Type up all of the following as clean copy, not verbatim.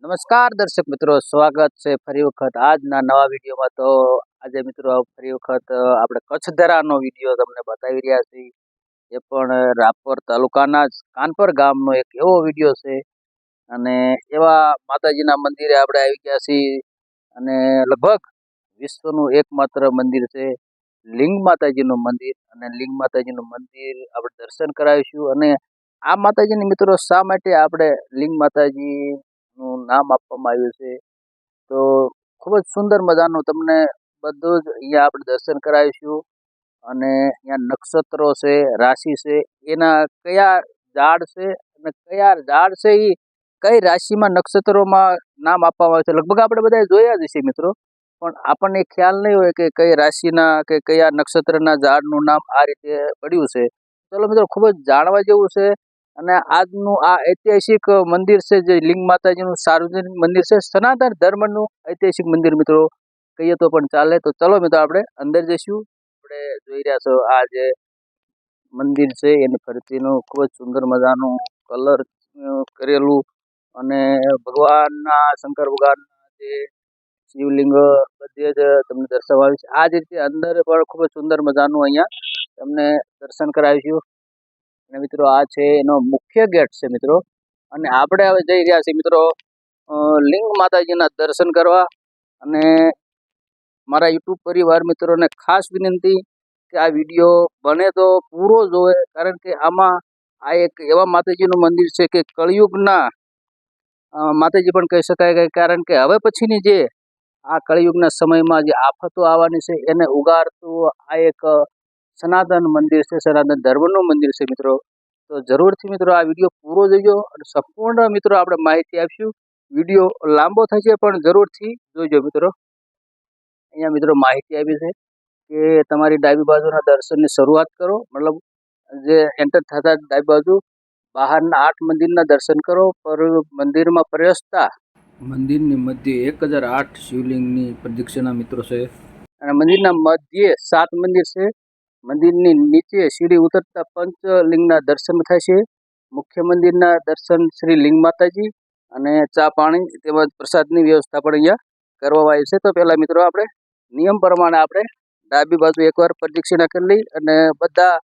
નમસ્કાર દર્શક મિત્રો, સ્વાગત છે ફરી વખત આજના નવા વિડીયોમાં। તો આજે મિત્રો ફરી વખત આપણે કચ્છ ધરાનો વિડીયો તમને બતાવી રહ્યા છીએ। એ પણ રાપર તાલુકાના જ કાનપર ગામનો એક એવો વિડીયો છે અને એવા માતાજીના મંદિરે આપણે આવી ગયા છીએ અને લગભગ વિશ્વનું એકમાત્ર મંદિર છે લિંગ માતાજીનું મંદિર। અને લિંગ માતાજીનું મંદિર આપણે દર્શન કરાવીશું। અને આ માતાજીની મિત્રો શા માટે આપણે લિંગ માતાજી નું નામ આપવામાં આવ્યું છે, તો ખૂબ જ સુંદર મજાનું તમને બધું જ અહીંયા આપણે દર્શન કરાવીશું। અને અહીંયા નક્ષત્રો છે, રાશિ છે, એના કયા ઝાડ છે અને કયા ઝાડ છે એ કઈ રાશિમાં નક્ષત્રોમાં નામ આપવામાં આવે છે લગભગ આપણે બધા જોયા જ છે મિત્રો, પણ આપણને ખ્યાલ નહીં હોય કે કઈ રાશિના કે કયા નક્ષત્રના ઝાડનું નામ આ રીતે પડ્યું છે। ચલો મિત્રો, ખૂબ જ જાણવા જેવું છે। અને આજનું આ ઐતિહાસિક મંદિર છે જે લિંગ માતાજીનું સાર્વજનિક મંદિર છે, સનાતન ધર્મનું ઐતિહાસિક મંદિર મિત્રો કહીએ તો પણ ચાલે। તો ચલો મિત્રો આપણે અંદર જઈશું। આપણે જોઈ રહ્યા છો આ જે મંદિર છે એની ફરતીનું ખૂબ જ સુંદર મજાનું કલર કરેલું અને ભગવાનના શંકર ભગવાનના જે શિવલિંગ બધે જ તમને દર્શાવાયું છે। આ જ રીતે અંદર પણ ખૂબ જ સુંદર મજાનું અહીંયા તમને દર્શન કરાવીશું। અને મિત્રો આ છે એનો મુખ્ય ગેટ છે મિત્રો। અને આપણે હવે જઈ રહ્યા છીએ મિત્રો લિંગ માતાજીના દર્શન કરવા। અને મારા યુટ્યુબ પરિવાર મિત્રોને ખાસ વિનંતી કે આ વિડીયો બને તો પૂરો જોવે, કારણ કે આમાં આ એક એવા માતાજીનું મંદિર છે કે કળિયુગના માતાજી પણ કહી શકાય, કારણ કે હવે પછીની જે આ કળિયુગના સમયમાં જે આફતો આવવાની છે એને ઉગારતું આ એક સનાતન મંદિર છે, સનાતન ધર્મનું મંદિર છે મિત્રો। તો જરૂરથી મિત્રો આ વિડીયો પૂરો જોજો અને સંપૂર્ણ મિત્રો આપણે માહિતી આપીશું। વિડીયો લાંબો થશે પણ જરૂરથી જોજો મિત્રો। અહીંયા મિત્રો માહિતી આપી છે કે તમારી ડાબી બાજુના દર્શનની શરૂઆત કરો, મતલબ જે એન્ટર થતા ડાબી બાજુ બહારના 8 મંદિરના દર્શન કરો। પર મંદિરમાં પ્રવેશતા મંદિરની મધ્યે 1008 શિવલિંગની પ્રદક્ષિણા મિત્રો છે। અને મંદિરના મધ્યે 7 મંદિર છે। મંદિરની નીચે સીડી ઉતરતા પંચલિંગના દર્શન થશે। મુખ્ય મંદિરના દર્શન શ્રી લિંગ માતાજી અને ચા પાણી તેમજ પ્રસાદની વ્યવસ્થા પણ અહીંયા કરવામાં આવી છે। તો પહેલાં મિત્રો આપણે નિયમ પ્રમાણે આપણે ડાબી બાજુ એકવાર પ્રદક્ષિણા કરી લઈ અને બધા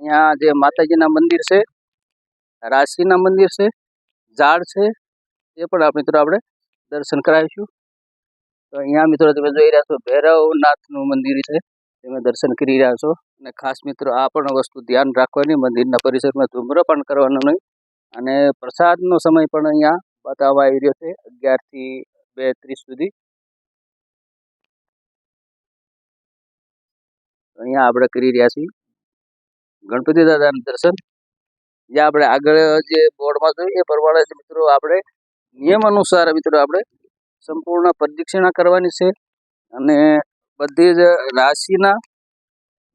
અહીંયા જે માતાજીના મંદિર છે, રાશિના મંદિર છે, ઝાડ છે, એ પણ મિત્રો આપણે દર્શન કરાવીશું। તો અહીંયા મિત્રો તમે જોઈ રહ્યા છો ભૈરવનાથનું મંદિર છે, તમે દર્શન કરી રહ્યા છો। અને ખાસ મિત્રો આ પણ વસ્તુ ધ્યાન રાખવાની, મંદિરના પરિસરમાં ધૂમ્રપાન કરવાનું નહીં। અને પ્રસાદનો સમય પણ અહીંયા બતાવવા આવી રહ્યો છે 11 થી 2:30 સુધી। અહીંયા આપણે કરી રહ્યા છીએ ગણપતિ દાદાના દર્શન। જે આપણે આગળ જે બોર્ડમાં જોઈએ એ પ્રમાણે મિત્રો આપણે નિયમ અનુસાર મિત્રો આપણે સંપૂર્ણ પ્રદક્ષિણા કરવાની છે। અને બધી જ રાશિના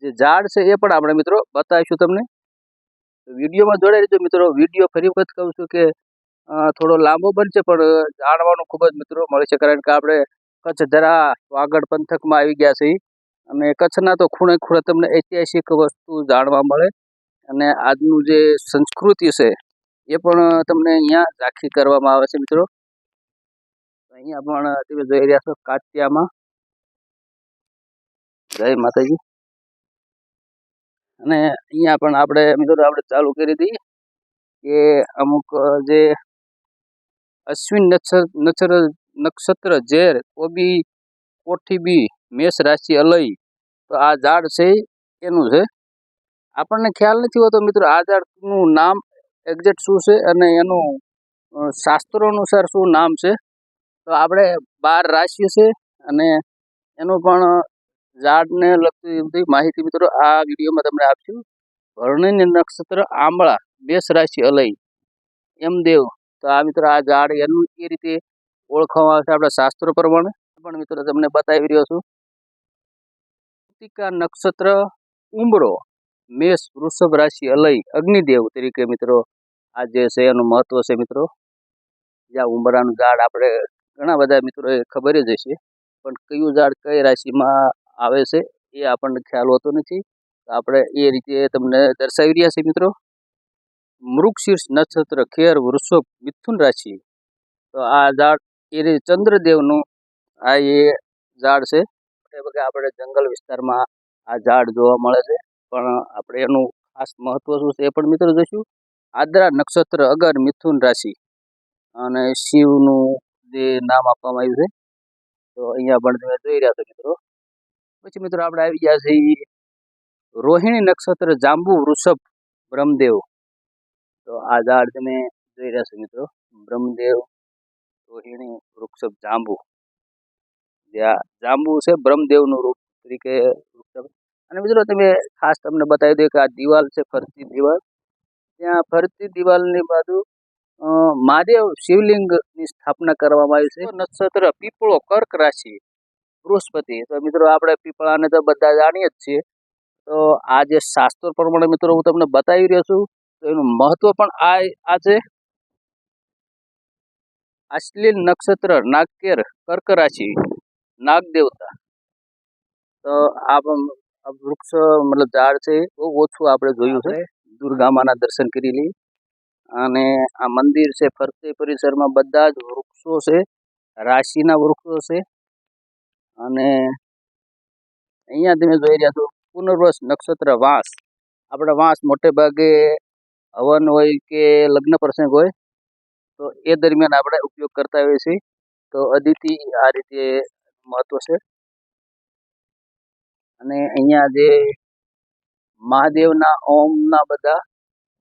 જે ઝાડ છે એ પણ આપણે મિત્રો બતાવીશું તમને। વિડીયોમાં જોડાઈ રહેજો મિત્રો। વિડીયો ફરી વખત કહું છું કે થોડો લાંબો બનશે પણ જાણવાનું ખૂબ જ મિત્રો મળશે, કારણ કે આપણે કચ્છ ધરા વાગડ પંથકમાં આવી ગયા છીએ અને કચ્છના તો ખૂણે ખૂણે તમને ઐતિહાસિક વસ્તુ જાણવા મળે। અને આજનું જે સંસ્કૃતિ છે એ પણ તમને અહીંયા ઝાંખી કરવામાં આવે છે મિત્રો। અહીંયા પણ તમે જોઈ રહ્યા છો કાત્યામાં જય માતાજી। અને અહીંયા પણ આપણે મિત્રો આપણે ચાલુ કરી દઈએ કે અમુક જે અશ્વિન નક્ષત્ર ઝેર કોબી કોઠીબી મેષ રાશિ અલય, તો આ ઝાડ છે એનું છે। આપણને ખ્યાલ નથી હોતો મિત્રો આ ઝાડનું નામ એક્ઝેક્ટ શું છે અને એનું શાસ્ત્રો અનુસાર શું નામ છે। તો આપણે 12 રાશિ છે અને એનું પણ ઝાડને લગતી બધી માહિતી મિત્રો આ વિડીયોમાં તમને આપશું। ભરણી નક્ષત્ર આંબળા મેષ રાશિ અલય એમદેવ, તો આ મિત્રો આ ઝાડ એનું એ રીતે ઓળખવામાં આવે છે આપણા શાસ્ત્રો પ્રમાણે, પણ મિત્રો તમને બતાવી રહ્યો છું। કૃતિકા નક્ષત્ર ઉંબરો મેષ વૃષભ રાશિ અલય અગ્નિદેવ તરીકે મિત્રો આ જે છે એનું મહત્વ છે મિત્રો। જ્યાં ઉંબરાનું ઝાડ આપણે ઘણા બધા મિત્રો ખબર જ હશે, પણ કયું ઝાડ કઈ રાશિમાં આવે છે એ આપણને ખ્યાલ હોતો નથી, તો આપણે એ રીતે તમને દર્શાવી રહ્યા છીએ મિત્રો। મૃગશીર્ષ નક્ષત્ર ખેર વૃષભ મિથુન રાશિ તો આ ઝાડ એ ચંદ્રદેવનું આ એ ઝાડ છે. આપણે જંગલ વિસ્તારમાં આ ઝાડ જોવા મળે છે, પણ આપણે એનું ખાસ મહત્વ શું છે એ પણ મિત્રો જોઈશું. આદ્રા નક્ષત્ર અગર મિથુન રાશિ અને શિવનું જે નામ આપવામાં આવ્યું છે, તો અહીંયા પણ તમે જોઈ રહ્યા છો મિત્રો. પછી મિત્રો આપણે આવી ગયા છીએ રોહિણી નક્ષત્ર જાંબુ વૃષભ બ્રહ્મદેવ. તો આ ઝાડ તમે જોઈ રહ્યા છો મિત્રો, બ્રહ્મદેવ રોહિણી વૃક્ષભ જાંબુ. જાંબુ છે બ્રહ્મદેવનું રૂપ તરીકે વૃક્ષ. અને મિત્રો તમે ખાસ તમને બતાવી દઉં કે આ દિવાલ છે, ફરતી દિવાલ. ત્યાં ફરતી દિવાલની બાજુ મહાદેવ શિવલિંગની સ્થાપના કરવામાં આવી છે. નક્ષત્ર પીપળો કર્ક રાશિ બૃહસ્પતિ. તો મિત્રો આપણે પીપળાને તો બધા જાણીએ જ છીએ. તો આ જે શાસ્ત્રો પ્રમાણે મિત્રો હું તમને બતાવી રહ્યો છું, તો એનું મહત્વ પણ આ છે. અશ્લિન નક્ષત્ર નાગકેર કર્ક રાશિ નાગ દેવતા. તો આ વૃક્ષ મતલબ ઝાડ છે, બહુ ઓછું આપણે જોયું છે. દુર્ગામાના દર્શન કરી લઈએ. અને આ મંદિર છે, ફરતે પરિસરમાં બધા જ વૃક્ષો છે, રાશિના વૃક્ષો છે. અને અહીંયા તમે જોઈ રહ્યા છો પુનર્વસ નક્ષત્ર વાંસ. આપણે વાંસ મોટે ભાગે હવન હોય કે લગ્ન પ્રસંગ હોય તો એ દરમિયાન આપણે ઉપયોગ કરતા હોઈએ છીએ. તો અદિતિ આ રીતે મહત્વ છે. અને અહીંયા જે મહાદેવના ઓમના બધા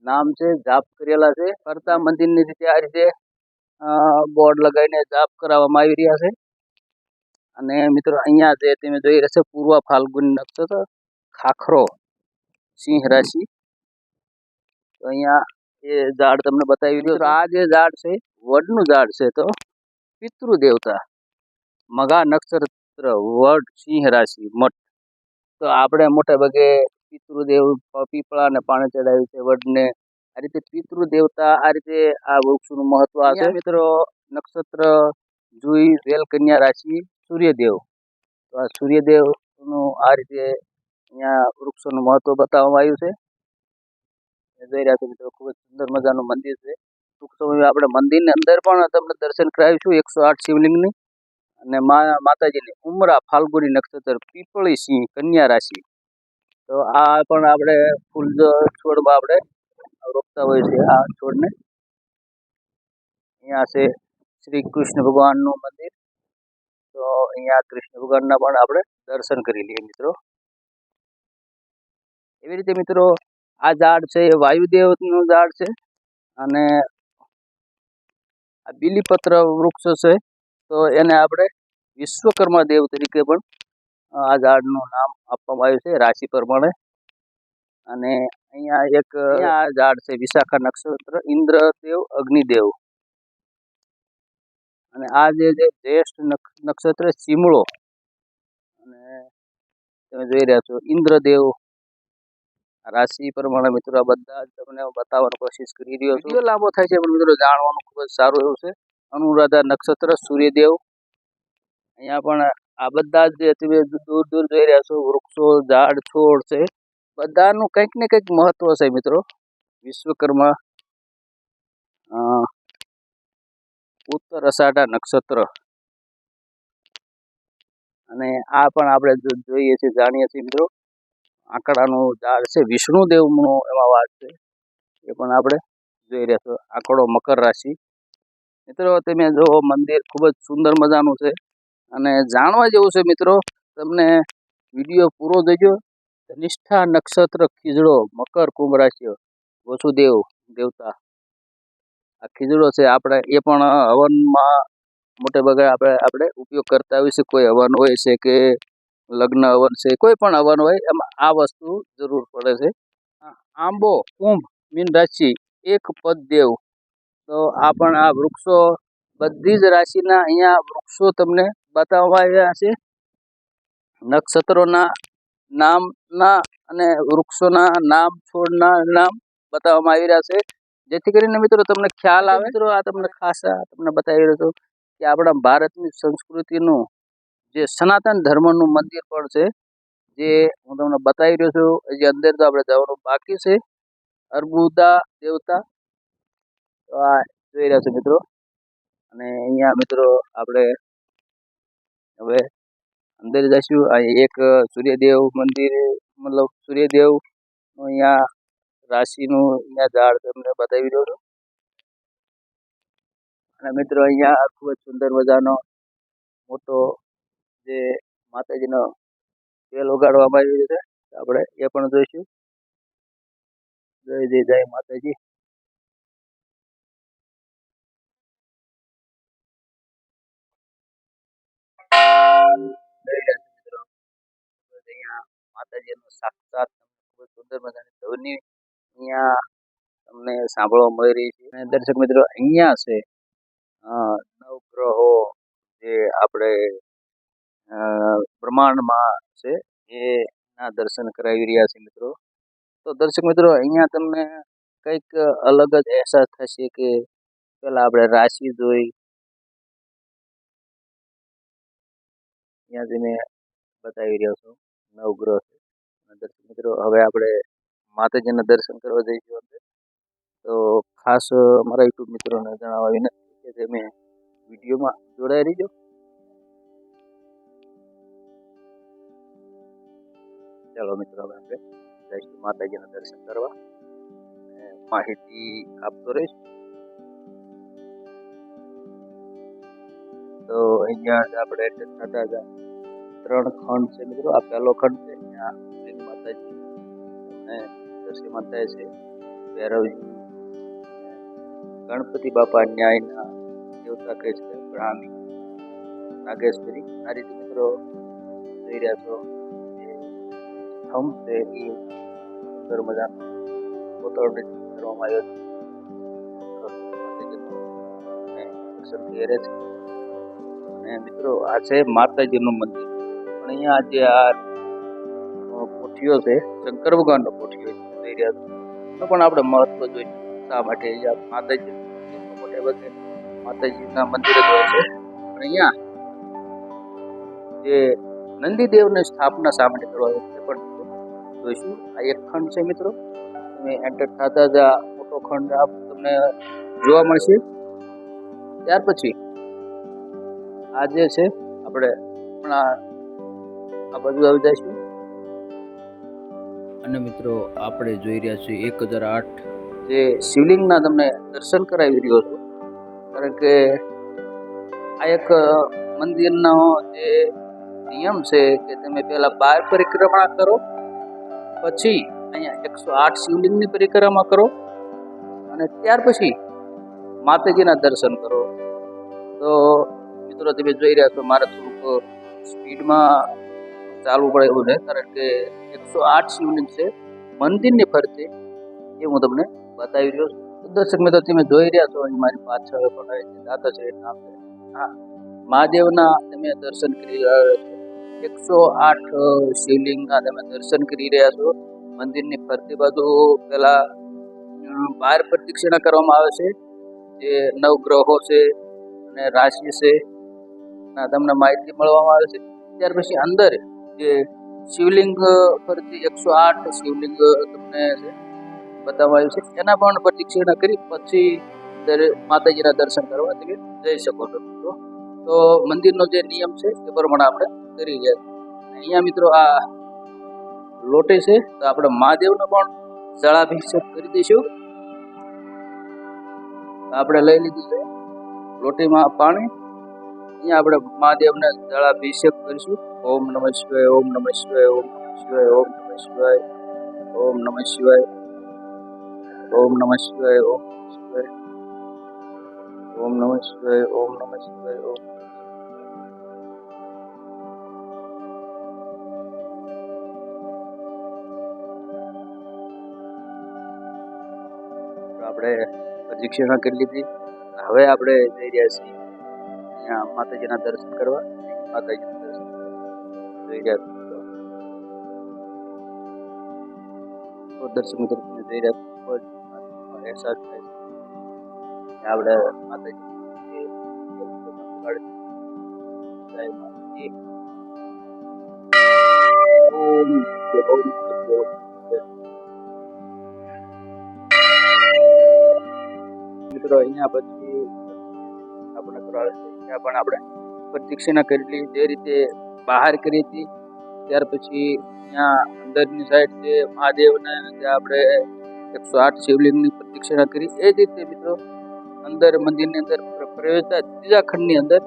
નામ છે, જાપ કરેલા છે. ફરતા મંદિરની રીતે આ રીતે બોર્ડ લગાવીને જાપ કરાવવામાં આવી રહ્યા છે. અને મિત્રો અહીંયા જે તમે જોઈ રહ્યા છો પૂર્વ ફાલ્ગુન નક્ષત્ર ખાખરો સિંહ રાશિ. તો અહીંયા એ ઝાડ તમને બતાવી રહ્યો. આ જે ઝાડ છે વડનું ઝાડ છે. તો પિતૃ દેવતા મઘા નક્ષત્ર વડ સિંહ રાશિ મઠ. તો આપણે મોટા ભાગે પિતૃદેવ પીપળાને પાણી ચડાવ્યું છે, વડને. આ રીતે પિતૃ દેવતા આ રીતે આ વૃક્ષનું મહત્વ છે મિત્રો. નક્ષત્ર જુઈ વેલ કન્યા રાશિ સૂર્યદેવ. તો આ સૂર્યદેવનું આ રીતે અહીંયા વૃક્ષોનું મહત્વ બતાવવામાં આવ્યું છે. જોઈ રહ્યા છો મિત્રો, ખૂબ જ સુંદર મજાનું મંદિર છે. ટૂંક સમયમાં આપણે મંદિરની અંદર પણ તમને દર્શન કરાવીશું 108 શિવલિંગની. અને માતાજીની ઉમરા ફાલ્ગુની નક્ષત્ર પીપળી સિંહ કન્યા રાશિ. તો આ પણ આપણે ફૂલ છોડમાં આપણે રોપતા હોઈએ છીએ આ છોડને. અહીંયા છે શ્રી કૃષ્ણ ભગવાનનું મંદિર. તો અહીંયા કૃષ્ણ ભગવાનના પણ આપણે દર્શન કરી લઈએ મિત્રો. એવી રીતે મિત્રો આ ઝાડ છે એ વાયુદેવનું ઝાડ છે. અને આ બીલીપત્ર વૃક્ષ છે, તો એને આપણે વિશ્વકર્મા દેવ તરીકે પણ આ ઝાડનું નામ આપવામાં આવ્યું છે રાશિ પ્રમાણે. અને અહીંયા એક આ ઝાડ છે વિશાખા નક્ષત્ર ઇન્દ્રદેવ અગ્નિદેવ. અને આ જે જ્યેષ્ઠ નક્ષત્ર ચીમળો. અને તમે જોઈ રહ્યા છો ઇન્દ્રદેવ રાશિ પ્રમાણે મિત્રો આ બધા જ તમને બતાવવાની કોશિશ કરી રહ્યો છું. વિડીયો લાંબો થાય છે પણ મિત્રો જાણવાનું ખૂબ જ સારું એવું છે. અનુરાધા નક્ષત્ર સૂર્યદેવ. અહીંયા પણ આ બધા જ જે તમે દૂર દૂર જોઈ રહ્યા છો વૃક્ષો ઝાડ છોડ છે, બધાનું કંઈક ને કંઈક મહત્વ છે મિત્રો. વિશ્વકર્મા ઉત્તર અષાઢા નક્ષત્ર. અને આ પણ આપણે જોઈએ છીએ જાણીએ છીએ મિત્રો. આંકડાનું ઝાડ છે, વિષ્ણુદેવનો એમાં વાત છે, એ પણ આપણે જોઈ રહ્યા છો. આંકડો મકર રાશિ. મિત્રો તમે જો મંદિર ખૂબ જ સુંદર મજાનું છે અને જાણવા જેવું છે મિત્રો. તમને વિડીયો પૂરો જોજો. નિષ્ઠા નક્ષત્ર ખીજડો મકર કુંભ રાશિ વસુદેવ દેવતા. આ ખીજડો છે આપણે એ પણ હવનમાં મોટે ભાગે આપણે ઉપયોગ કરતા હોઈએ છીએ. કોઈ હવન હોય છે કે લગ્ન હવન છે, કોઈ પણ હવન હોય એમાં આ વસ્તુ જરૂર પડે છે. આંબો કુંભ મીન રાશિ એક પદ દેવ. તો આ પણ આ વૃક્ષો બધી જ રાશિના અહીંયા વૃક્ષો તમને બતાવવામાં આવ્યા છે. નક્ષત્રોના નામના અને વૃક્ષોના નામ છોડના નામ બતાવવામાં આવી રહ્યા છે, જેથી કરીને મિત્રો તમને ખ્યાલ આવે. મિત્રો આ તમને ખાસ તમને બતાવી રહ્યો છું કે આપણા ભારતની સંસ્કૃતિનું જે સનાતન ધર્મનું મંદિર પણ છે, જે હું તમને બતાવી રહ્યો છું. હજી અંદર તો આપણે જવાનું બાકી છે. અર્બુદા દેવતા. તો આ જોઈ રહ્યા છો મિત્રો. અને અહીંયા મિત્રો આપણે હવે અંદર જઈશું. અહીં એક સૂર્યદેવ મંદિર, મતલબ સૂર્યદેવ અહીંયા રાશિનું અહીંયા ઝાડ તમને બતાવી રહ્યો છું. અને મિત્રો અહીંયા ખૂબ જ સુંદર મજાનો મોટો જે માતાજીનો તેલ ઉગાડવામાં આવ્યું છે, આપણે એ પણ જોઈશું. જય જય માતાજી. મિત્રો અહીંયા માતાજીનો સાક્ષાત ખૂબ જ સુંદર મજાની ધ્વનિ અહીંયા તમને સાંભળવા મળી રહી છે. અને દર્શક મિત્રો અહીંયા છે નવગ્રહો જે આપણે બ્રહ્માંડમાં છે એના દર્શન કરાવી રહ્યા છે મિત્રો. તો દર્શક મિત્રો અહીંયા તમને કંઈક અલગ જ અહેસાસ થશે કે પેલા આપણે રાશિ જોઈ, અહીંયાથી મેં બતાવી રહ્યો છું નવગ્રહ છે. દર્શક મિત્રો હવે આપણે માતાજીના દર્શન કરવા જઈશું અંદર. તો ખાસ અમારા યુટ્યુબ મિત્રોને જણાવવા વિનંતી કે તમે વિડીયોમાં જોડાઈ રહીજો. ચાલો મિત્રો હવે આપણે જઈશું માતાજીના દર્શન કરવા, માહિતી આપતો રહીશ. તો અહીંયા આપણે થતા હતા 3 ખંડ છે મિત્રો. આ પહેલો ખંડ છે, અહીંયા માતાજી અને દર્શનમાં થાય છે. ભૈરવજી, ગણપતિ બાપા ન્યાયના દેવતા કહે છે, બ્રાહ્મી, નાગેશ્વરી. આ રીતે મિત્રો જોઈ રહ્યા છો સ્તંભ છે એ સુંદર મજાનો કોતરણી કરવામાં આવ્યો છે. દર્શન થઈ રહ્યા છે. અને મિત્રો આ છે માતાજીનું મંદિર. પણ અહીંયા જે આ કોઠીઓ છે, શંકર ભગવાનનો કોઠીઓ થઈ રહ્યા છે, એનું પણ આપણે મહત્વ જોઈએ. શા માટે માતાજી મોટે ભાગે માતાજીના મંદિર જ હોય છે. પણ અહીંયા જે નંદીદેવની સ્થાપના શા માટે કરવા તે પણ જોઈશું. આ એક ખંડ છે મિત્રો. તમે એન્ટર થતા જ આ મોટો ખંડ તમને જોવા મળશે. ત્યાર પછી આ જે છે આપણે પણ આ બધું આવી જઈશું. અને મિત્રો આપણે જોઈ રહ્યા છીએ 1008 જે શિવલિંગના તમને દર્શન કરાવી રહ્યો છું. કારણ કે આ એક મંદિરનો જે નિયમ છે કે તમે પહેલા 12 પરિક્રમા કરો, પછી અહીંયા 108 શિવલિંગની પરિક્રમા કરો અને ત્યાર પછી માતાજીના દર્શન કરો. તો મિત્રો તમે જોઈ રહ્યા છો મારે થોડુંક સ્પીડમાં ચાલવું પડે એવું છે, કારણ કે 108 શિવલિંગ છે મંદિરની ફરતે, એ હું તમને બતાવી રહ્યો છું. દર્શક મિત્રો તમે જોઈ રહ્યા છો અહીં મારી પાછળ પણ દાતા છે, નામ છે. હા, મહાદેવના તમે દર્શન કરી રહ્યા છો. 108 શિવલિંગના તમે દર્શન કરી રહ્યા છો. મંદિરની ફરતી બાજુ પેલા 12 પ્રદક્ષિણા કરવામાં આવે છે. જે 9 ગ્રહો છે અને રાશિ છે તમને માહિતી મળવામાં આવે છે. ત્યાર પછી અંદર જે શિવલિંગ ફરતી 108 શિવલિંગ તમને બતાવવામાં આવ્યું છે, એના પણ પ્રદક્ષિણા કરી પછી માતાજીના દર્શન કરવા તમે જઈ શકો છો. તો મંદિરનો જે નિયમ છે એ પ્રમાણે આપણે કરી રહ્યા છીએ. અહીંયા મિત્રો આ લોટે છે, તો આપણે મહાદેવનો પણ જળાભિષેક કરી દઈશું. આપણે લઈ લીધું છે લોટીમાં પાણી. અહીંયા આપણે મહાદેવને જળાભિષેક કરીશું. ઓમ નમઃ શિવાય, ઓમ નમઃ શિવાય, ઓમ નમઃ શિવાય, ઓમ નમઃ શિવાય, ઓમ નમઃ શિવાય, ઓમ નમઃ શિવાય, ઓમ નમઃ શિવાય, ઓમ નમઃ શિવાય, ઓમ નમઃ શિવાય, ઓમ. આપણે પ્રદક્ષિણા કરી લીધી. હવે આપણે જઈ રહ્યા છીએ અહીંયા માતાજીના દર્શન કરવા. માતાજીના દર્શન જઈ રહ્યા છો દર્શક મિત્રો, તમે જઈ રહ્યા છો અહેસાસ થાય છે. આપણે માતાજી મિત્રો અહીંયા પછી સ્થાપના કરવા આવે છે. ત્યાં પણ આપણે પ્રદક્ષિણા કરેલી જે રીતે બહાર કરી હતી, ત્યાર પછી ત્યાં અંદરની સાઈડ જે મહાદેવને જે આપણે 108 શિવલિંગની પ્રદક્ષિણા કરી, એ જ રીતે મિત્રો અંદર મંદિરની અંદર પ્રવેશતા ત્રીજા ખંડની અંદર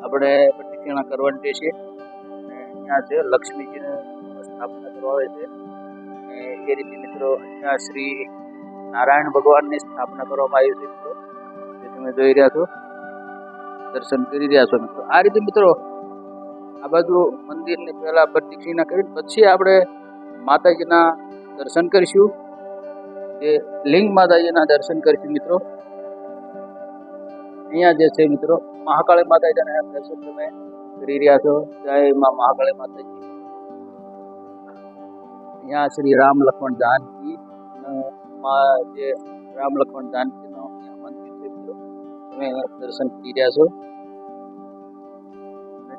આપણે પ્રદક્ષિણા કરવાની રહેશે. અને અહીંયા છે લક્ષ્મીજીને સ્થાપના કરવા આવે છે. એ રીતે મિત્રો અહીંયા શ્રી નારાયણ ભગવાનની સ્થાપના કરવામાં આવી છે મિત્રો, જે તમે જોઈ રહ્યા છો, દર્શન કરી રહ્યા છો મિત્રો. આ રીતે મિત્રો આ બાજુ મંદિરની પહેલા પ્રદક્ષિણા કરી પછી આપણે માતાજીના દર્શન કરીશું, જે લિંગ માતાજીના દર્શન કરીશું મિત્રો. અહીંયા જે છે મિત્રો મહાકાળી માતાજીના દર્શન તમે કરી રહ્યા છો. જય માં મહાકાળી માતાજી. અહીંયા શ્રી રામ લક્ષ્મણ જાનકી જે રામ લક્ષ્મણ જાનકીનો મંદિર છે મિત્રો, તમે દર્શન કરી રહ્યા છો.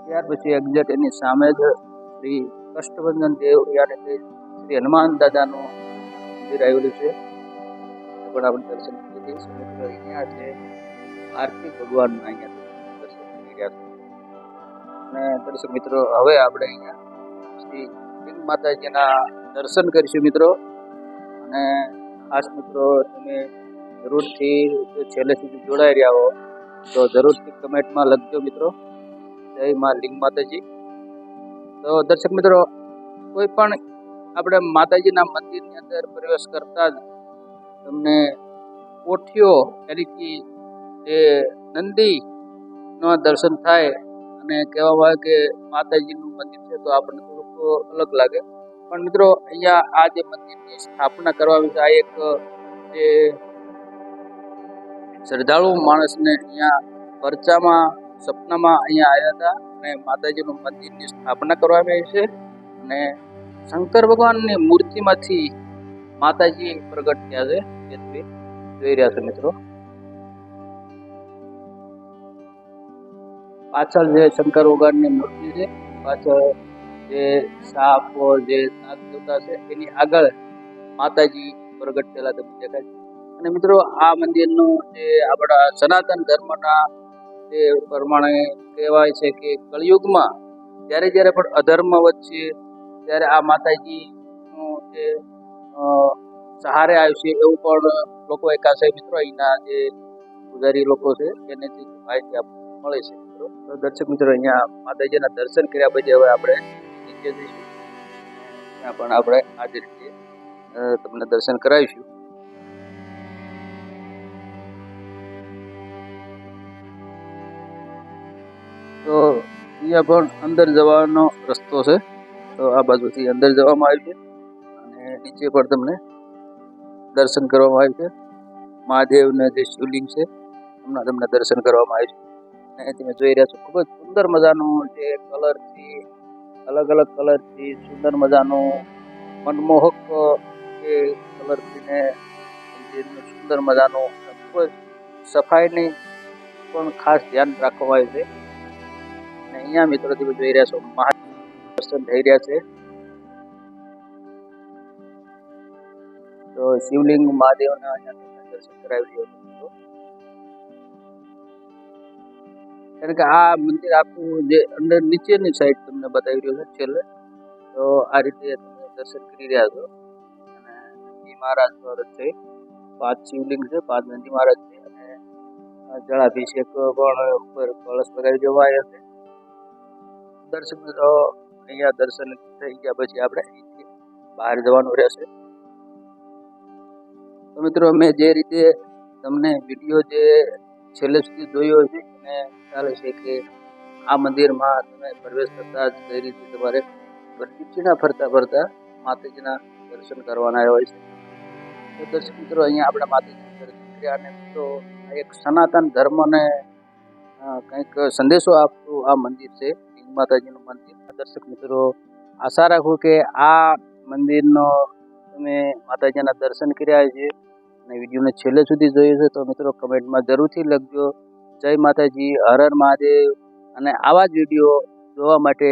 ત્યાર પછી એક્ઝેક્ટ એની સામે જ શ્રી કષ્ટભંજન દેવ યાને શ્રી હનુમાન દાદાનું મંદિર આવેલું છે, એ પણ આપણે દર્શન કરી દઈશું મિત્રો. અહીંયા છે કાર્તિક ભગવાનના અહીંયા દર્શન કરી રહ્યા છો. અને દર્શક મિત્રો હવે આપણે અહીંયા શ્રી લિંગ માતાજીના દર્શન કરીશું મિત્રો. અને ખાસ મિત્રો તમે જરૂરથી છેલ્લે સુધી જોડાઈ રહ્યા હો તો જરૂરથી કમેન્ટમાં લખજો મિત્રો, જય માં લિંગ માતાજી. તો દર્શક મિત્રો કોઈ પણ આપણે માતાજીના મંદિરની અંદર પ્રવેશ કરતા જ તમને કોઠીઓ એટલે કે જે નંદીનો દર્શન થાય, અને કહેવામાં આવે કે માતાજીનું મંદિર છે તો આપણને થોડુંક અલગ લાગે. પણ મિત્રો અહીંયા આ જે મંદિરની સ્થાપના કરવામાં આવી છે, આ એક જે શ્રદ્ધાળુ માણસને અહીંયા પરચામાં સપનામાં અહીંયા આવ્યા હતા અને માતાજીનું મંદિરની સ્થાપના કરવામાં આવી છે. અને શંકર ભગવાનની મૂર્તિમાંથી માતાજી પ્રગટ થયા છે, જે તમે જોઈ રહ્યા છો મિત્રો. પાછળ જે શંકર ભગવાનની મૂર્તિ છે, પાછળ જે સાપ જે નાગ દેવતા છે એની આગળ માતાજી પ્રગટ થયેલા તમને દેખાય છે. અને મિત્રો આ મંદિરનું જે આપણા સનાતન ધર્મના જે પ્રમાણે કહેવાય છે કે કળિયુગમાં જ્યારે જ્યારે પણ અધર્મ વધશે ત્યારે આ માતાજીનું જે સહારે આવશે એવું પણ લોકો એકાશે મિત્રો અહીંના જે પૂજારી લોકો છે એનેથી માહિતી મળે છે મિત્રો. તો દર્શક મિત્રો અહીંયા માતાજીના દર્શન કર્યા પછી હવે આપણે નીચે જઈશું, ત્યાં પણ આપણે આ જ રીતે તમને દર્શન કરાવીશું. તો અહીંયા પણ અંદર જવાનો રસ્તો છે, તો આ બાજુથી અંદર જવામાં આવ્યું છે. અને નીચે પણ તમને દર્શન કરવામાં આવ્યું છે. મહાદેવને જે શિવલિંગ છે એમના તમને દર્શન કરવામાં આવ્યું છે. અને તમે જોઈ રહ્યા છો ખૂબ જ સુંદર મજાનું જે કલરથી અલગ અલગ કલરથી સુંદર મજાનું મનમોહક જે કલરથી ને સુંદર મજાનું ખૂબ જ સફાઈની પણ ખાસ ધ્યાન રાખવામાં આવ્યું છે. અને અહીંયા મિત્રો તમે જોઈ રહ્યા છો મહાદેવ દર્શન થઈ રહ્યા છે. તો શિવલિંગ મહાદેવના અહીંયા તમને દર્શન કરાવી રહ્યો છો. કારણ કે આ મંદિર આખું જે અંદર નીચેની સાઈડ તમને બતાવી રહ્યો છે છેલ્લે. તો આ રીતે તમે દર્શન કરી રહ્યા છો. અને નંદી મહારાજ છે, 5 શિવલિંગ છે, 5 નંદી મહારાજ છે. અને જળાભિષેક પણ ઉપર કળશ લગાવી દેવામાં આવ્યો છે. દર્શક મિત્રો અહીંયા દર્શન થઈ ગયા પછી આપણે અહીંથી બહાર જવાનું રહેશે. તો મિત્રો મેં જે રીતે તમને વિડીયો જે છેલ્લે સુધી જોયો છે અને ચાલે છે કે આ મંદિરમાં તમે પ્રવેશ કરતા જ કઈ રીતે તમારે પ્રદક્ષિણા ફરતા ફરતા માતાજીના દર્શન કરવાના હોય છે. તો દર્શક મિત્રો અહીંયા આપણે માતાજીના દર્શન કર્યા. અને મિત્રો એક સનાતન ધર્મને કંઈક સંદેશો આપતું આ મંદિર છે, લિંગ માતાજીનું મંદિર. દર્શક મિત્રો આશા રાખું કે આ મંદિરનો તમે માતાજીના દર્શન કર્યા છે અને વિડીયોને છેલ્લે સુધી જોયું છે. તો મિત્રો કમેન્ટમાં જરૂરથી લખજો જય માતાજી, હર હર મહાદેવ. અને આવા જ વિડીયો જોવા માટે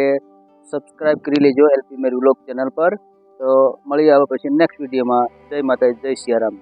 સબસ્ક્રાઈબ કરી લેજો એલપી મેરી વ્લોગ ચેનલ પર. તો મળી આવે પછી નેક્સ્ટ વિડીયોમાં. જય માતાજી, જય સિયારામ.